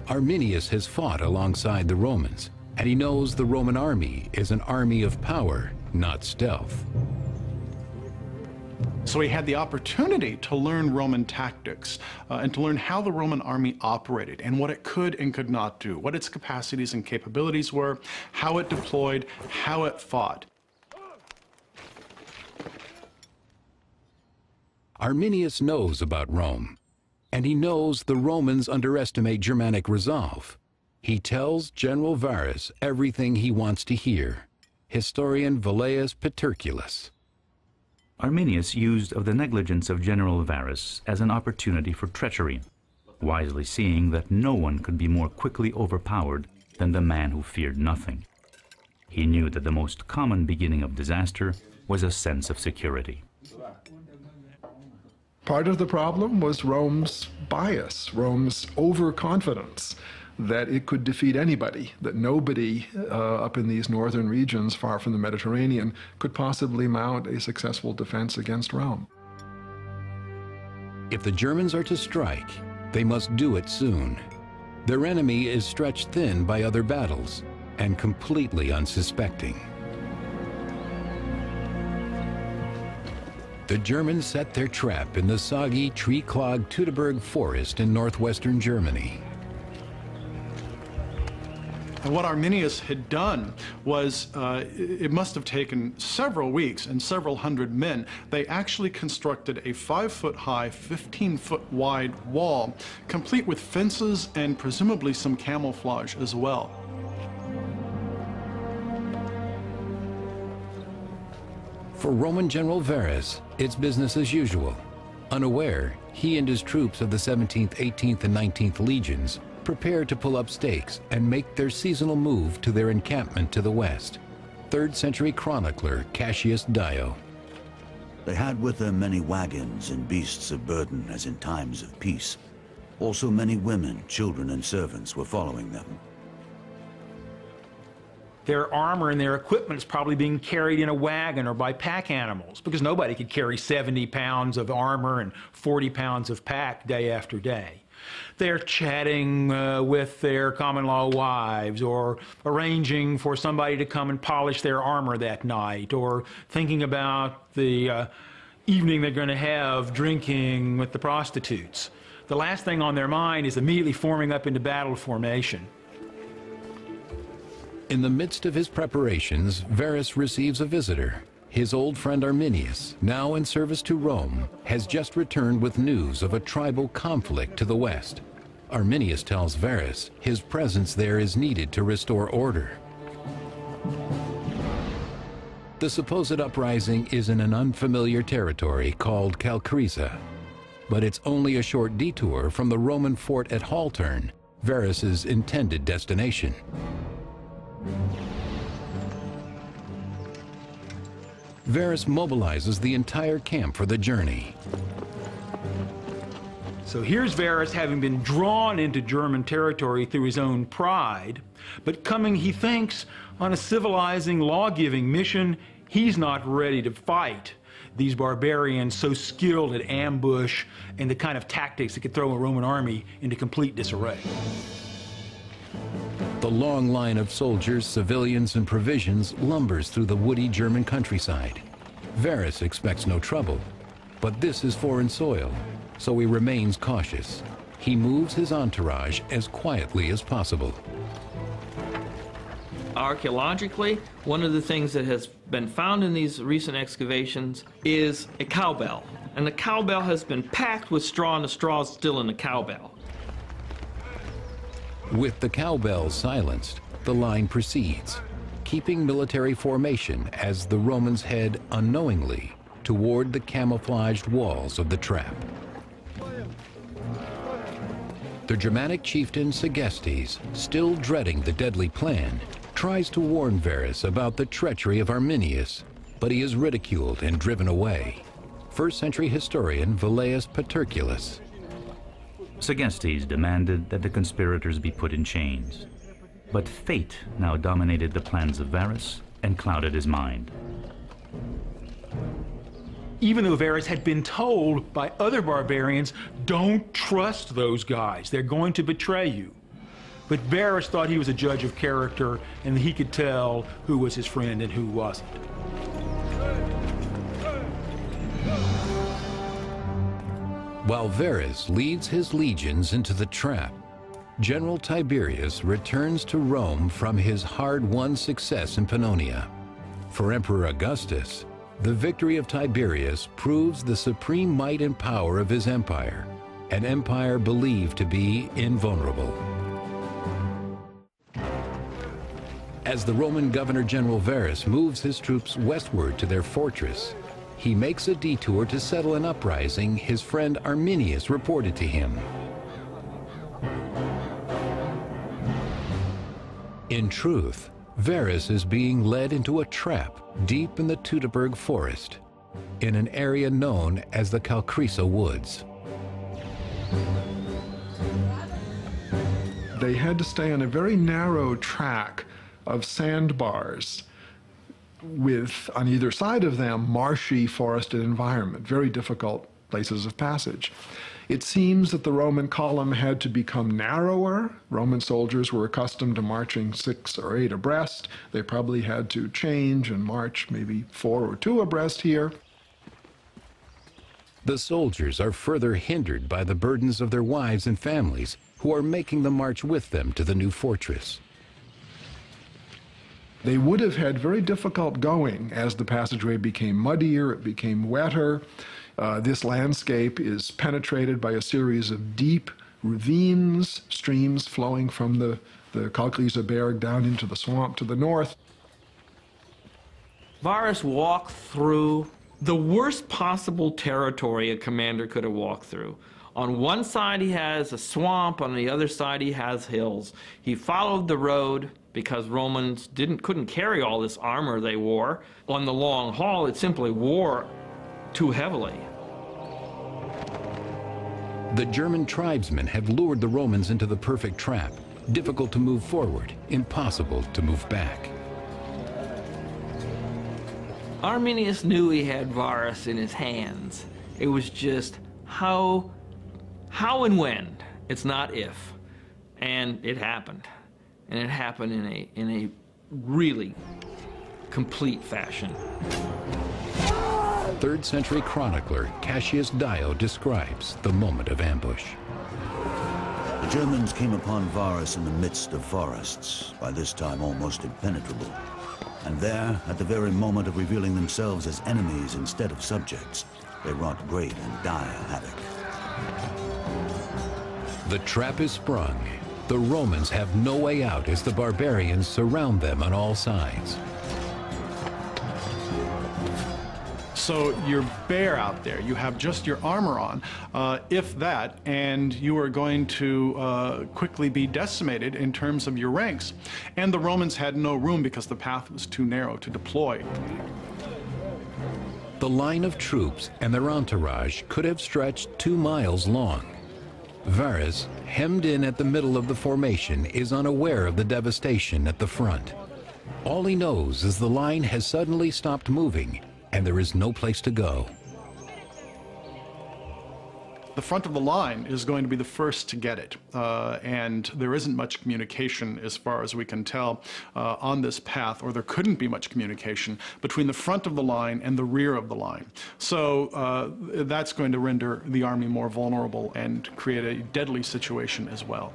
Arminius has fought alongside the Romans, and he knows the Roman army is an army of power, not stealth. So he had the opportunity to learn Roman tactics and to learn how the Roman army operated and what it could and could not do, what its capacities and capabilities were, how it deployed, how it fought. Arminius knows about Rome, and he knows the Romans underestimate Germanic resolve. He tells General Varus everything he wants to hear. Historian Velleius Paterculus. Arminius used of the negligence of General Varus as an opportunity for treachery, wisely seeing that no one could be more quickly overpowered than the man who feared nothing. He knew that the most common beginning of disaster was a sense of security. Part of the problem was Rome's bias, Rome's overconfidence that it could defeat anybody, that nobody up in these northern regions far from the Mediterranean could possibly mount a successful defense against Rome. If the Germans are to strike, they must do it soon. Their enemy is stretched thin by other battles and completely unsuspecting. The Germans set their trap in the soggy, tree-clogged Teutoburg forest in northwestern Germany. And what Arminius had done was, it must have taken several weeks and several hundred men. They actually constructed a 5-foot-high, 15-foot-wide wall, complete with fences and presumably some camouflage as well. For Roman General Varus, it's business as usual. Unaware, he and his troops of the 17th, 18th, and 19th legions prepare to pull up stakes and make their seasonal move to their encampment to the west. 3rd century chronicler Cassius Dio. They had with them many wagons and beasts of burden as in times of peace. Also many women, children, and servants were following them. Their armor and their equipment is probably being carried in a wagon or by pack animals, because nobody could carry 70 pounds of armor and 40 pounds of pack day after day. They're chatting with their common-law wives, or arranging for somebody to come and polish their armor that night, or thinking about the evening they're going to have drinking with the prostitutes. The last thing on their mind is immediately forming up into battle formation. In the midst of his preparations, Varus receives a visitor. His old friend Arminius, now in service to Rome, has just returned with news of a tribal conflict to the west. Arminius tells Varus his presence there is needed to restore order. The supposed uprising is in an unfamiliar territory called Calcrisa, but it's only a short detour from the Roman fort at Haltern, Varus's intended destination. Varus mobilizes the entire camp for the journey. So here's Varus, having been drawn into German territory through his own pride, but coming, he thinks, on a civilizing, law-giving mission. He's not ready to fight these barbarians so skilled at ambush and the kind of tactics that could throw a Roman army into complete disarray. The long line of soldiers, civilians, and provisions lumbers through the woody German countryside. Varus expects no trouble, but this is foreign soil, so he remains cautious. He moves his entourage as quietly as possible. Archaeologically, one of the things that has been found in these recent excavations is a cowbell. And the cowbell has been packed with straw, and the straw is still in the cowbell. With the cowbells silenced, the line proceeds, keeping military formation as the Romans head unknowingly toward the camouflaged walls of the trap. The Germanic chieftain Segestes, still dreading the deadly plan, tries to warn Varus about the treachery of Arminius, but he is ridiculed and driven away. 1st century historian Velleius Paterculus. Segestes demanded that the conspirators be put in chains. But fate now dominated the plans of Varus and clouded his mind. Even though Varus had been told by other barbarians, don't trust those guys, they're going to betray you. But Varus thought he was a judge of character and that he could tell who was his friend and who wasn't. While Varus leads his legions into the trap, General Tiberius returns to Rome from his hard-won success in Pannonia. For Emperor Augustus, the victory of Tiberius proves the supreme might and power of his empire, an empire believed to be invulnerable. As the Roman Governor General Varus moves his troops westward to their fortress, he makes a detour to settle an uprising his friend Arminius reported to him. In truth, Varus is being led into a trap deep in the Teutoburg forest, in an area known as the Calcrisa Woods. They had to stay on a very narrow track of sandbars with, on either side of them, marshy forested environment, very difficult places of passage. It seems that the Roman column had to become narrower. Roman soldiers were accustomed to marching 6 or 8 abreast. They probably had to change and march maybe 4 or 2 abreast here. The soldiers are further hindered by the burdens of their wives and families who are making the march with them to the new fortress. They would have had very difficult going as the passageway became muddier, it became wetter. This landscape is penetrated by a series of deep ravines, streams flowing from the Calcrisa Berg down into the swamp to the north. Varus walked through the worst possible territory a commander could have walked through. On one side he has a swamp, on the other side he has hills. He followed the road because Romans couldn't carry all this armor they wore. On the long haul, it simply wore too heavily. The German tribesmen had lured the Romans into the perfect trap, difficult to move forward, impossible to move back. Arminius knew he had Varus in his hands. It was just how and when. It's not if. And it happened. And it happened in a really complete fashion. 3rd century chronicler Cassius Dio describes the moment of ambush. The Germans came upon Varus in the midst of forests, by this time almost impenetrable. And there, at the very moment of revealing themselves as enemies instead of subjects, they wrought great and dire havoc. The trap is sprung. The Romans have no way out as the barbarians surround them on all sides. So you're bare out there. You have just your armor on, if that, and you are going to quickly be decimated in terms of your ranks. And the Romans had no room because the path was too narrow to deploy. The line of troops and their entourage could have stretched 2 miles long. Varus, hemmed in at the middle of the formation, is unaware of the devastation at the front. All he knows is the line has suddenly stopped moving, and there is no place to go. The front of the line is going to be the first to get it, and there isn't much communication, as far as we can tell, on this path, or there couldn't be much communication between the front of the line and the rear of the line. So that's going to render the army more vulnerable and create a deadly situation as well.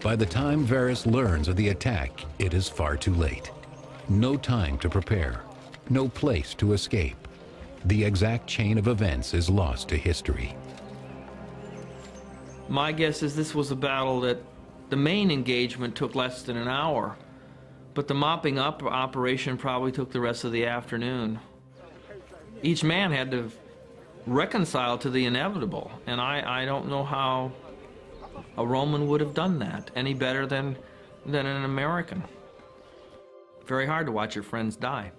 By the time Varus learns of the attack, it is far too late. No time to prepare, no place to escape. The exact chain of events is lost to history. My guess is this was a battle that the main engagement took less than an hour, but the mopping up operation probably took the rest of the afternoon. Each man had to reconcile to the inevitable, and I don't know how a Roman would have done that any better than an American. Very hard to watch your friends die.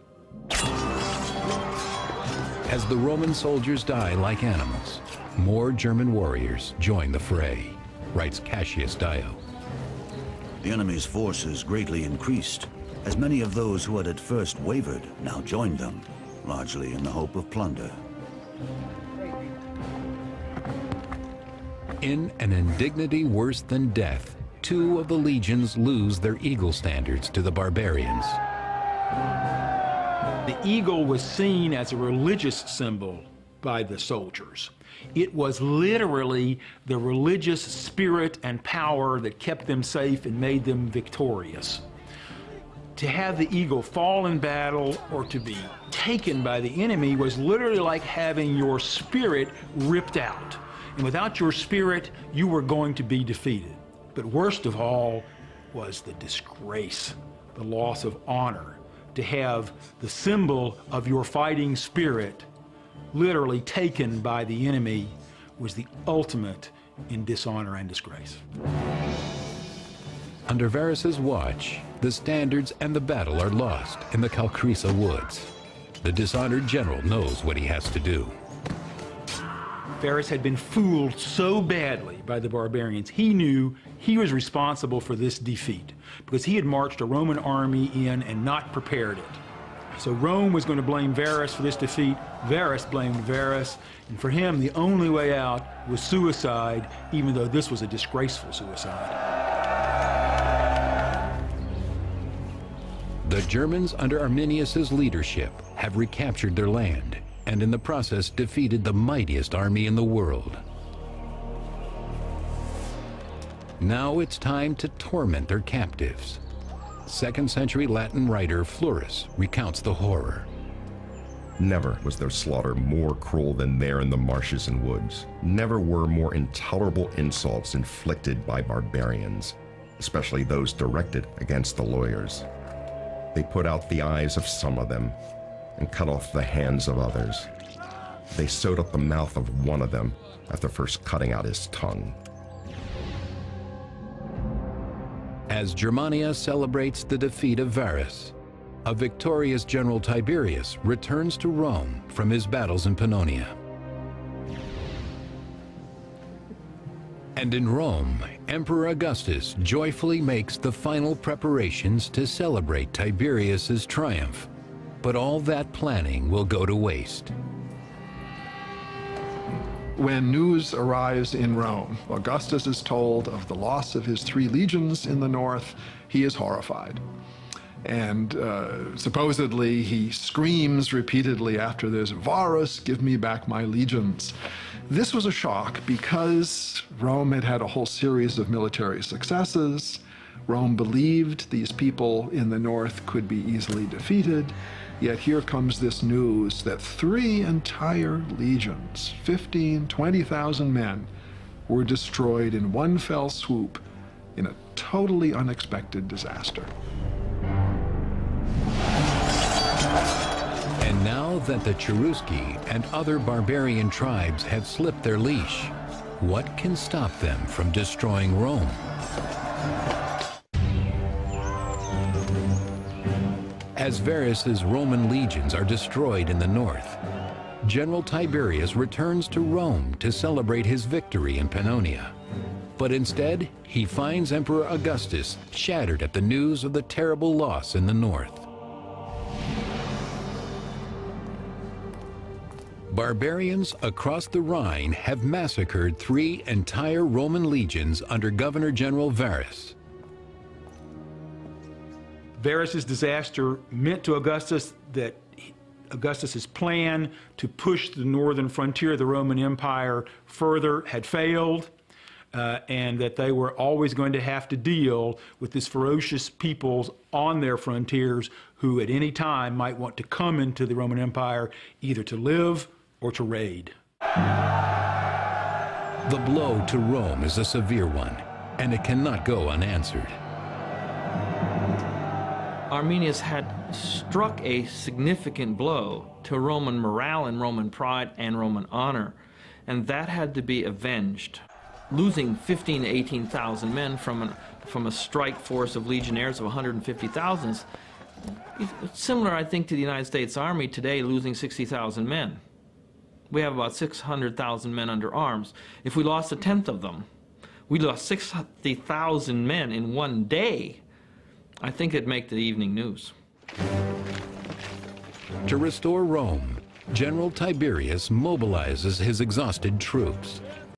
As the Roman soldiers die like animals, more German warriors join the fray, writes Cassius Dio. The enemy's forces greatly increased, as many of those who had at first wavered now joined them, largely in the hope of plunder. In an indignity worse than death, 2 of the legions lose their eagle standards to the barbarians. The eagle was seen as a religious symbol by the soldiers. It was literally the religious spirit and power that kept them safe and made them victorious. To have the eagle fall in battle or to be taken by the enemy was literally like having your spirit ripped out. And without your spirit, you were going to be defeated. But worst of all was the disgrace, the loss of honor. To have the symbol of your fighting spirit literally taken by the enemy was the ultimate in dishonor and disgrace. Under Varus's watch, the standards and the battle are lost in the Calcrisa woods. The dishonored general knows what he has to do. Varus had been fooled so badly by the barbarians. He knew he was responsible for this defeat because he had marched a Roman army in and not prepared it. So Rome was going to blame Varus for this defeat. Varus blamed Varus, and for him the only way out was suicide, even though this was a disgraceful suicide. The Germans under Arminius's leadership have recaptured their land and in the process defeated the mightiest army in the world. Now it's time to torment their captives. 2nd century Latin writer Florus recounts the horror. Never was their slaughter more cruel than there in the marshes and woods. Never were more intolerable insults inflicted by barbarians, especially those directed against the lawyers. They put out the eyes of some of them and cut off the hands of others. They sewed up the mouth of one of them after first cutting out his tongue. As Germania celebrates the defeat of Varus, a victorious General Tiberius returns to Rome from his battles in Pannonia. And in Rome, Emperor Augustus joyfully makes the final preparations to celebrate Tiberius's triumph. But all that planning will go to waste. When news arrives in Rome, Augustus is told of the loss of his 3 legions in the north. He is horrified. And supposedly he screams repeatedly after this, "Varus, give me back my legions." This was a shock because Rome had had a whole series of military successes. Rome believed these people in the north could be easily defeated. Yet here comes this news that 3 entire legions, 15,000, 20,000 men, were destroyed in one fell swoop in a totally unexpected disaster. And now that the Cherusci and other barbarian tribes have slipped their leash, what can stop them from destroying Rome? As Varus's Roman legions are destroyed in the north, General Tiberius returns to Rome to celebrate his victory in Pannonia. But instead, he finds Emperor Augustus shattered at the news of the terrible loss in the north. Barbarians across the Rhine have massacred 3 entire Roman legions under Governor General Varus. Varus's disaster meant to Augustus that Augustus's plan to push the northern frontier of the Roman Empire further had failed, and that they were always going to have to deal with these ferocious peoples on their frontiers who at any time might want to come into the Roman Empire either to live or to raid. The blow to Rome is a severe one, and it cannot go unanswered. Arminius had struck a significant blow to Roman morale and Roman pride and Roman honor, and that had to be avenged. Losing 15,000 to 18,000 men from a strike force of legionnaires of 150,000 is similar, I think, to the United States Army today losing 60,000 men. We have about 600,000 men under arms. If we lost a tenth of them, we lost 60,000 men in one day. I think it'd make the evening news. To restore Rome, General Tiberius mobilizes his exhausted troops.